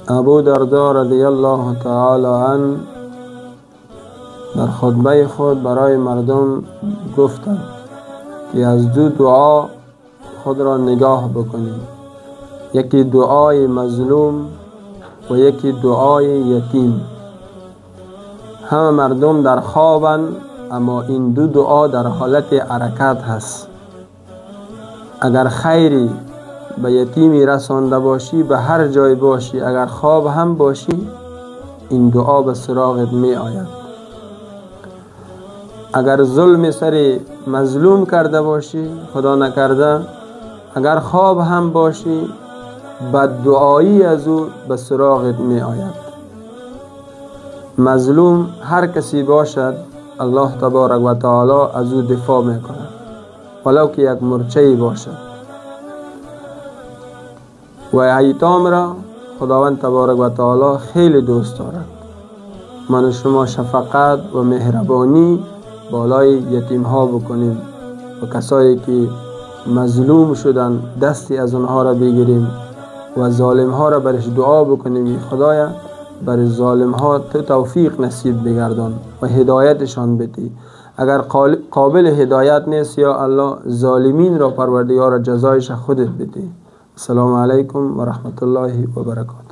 ابو درداء رضی الله تعالی عنه در خطبه خود برای مردم گفتند که از دو دعا خود را نگاه بکنید، یکی دعای مظلوم و یکی دعای یتیم. همه مردم در خوابند، اما این دو دعا در حالت حرکت هست. اگر خیری به یتیمی رسانده باشی، به هر جای باشی، اگر خواب هم باشی، این دعا به سراغت می آید. اگر ظلم سر مظلوم کرده باشی، خدا نکرده، اگر خواب هم باشی، بددعایی از او به سراغت می آید. مظلوم هر کسی باشد، الله تبارک و تعالی از او دفاع می کند، ولو که یک مرچه‌ای باشد. و ایتام را خداوند تبارک و تعالی خیلی دوست دارد. من و شما شفقت و مهربانی بالای یتیم ها بکنیم و کسایی که مظلوم شدن دستی از اونها را بگیریم و ظالم ها را برش دعا بکنیم. خدایا بر ظالم ها تو توفیق نصیب بگردان و هدایتشان بدی. اگر قابل هدایت نیست، یا الله ظالمین را پروردگار جزایش خودت بدی. السلام علیکم و رحمت الله و برکاته.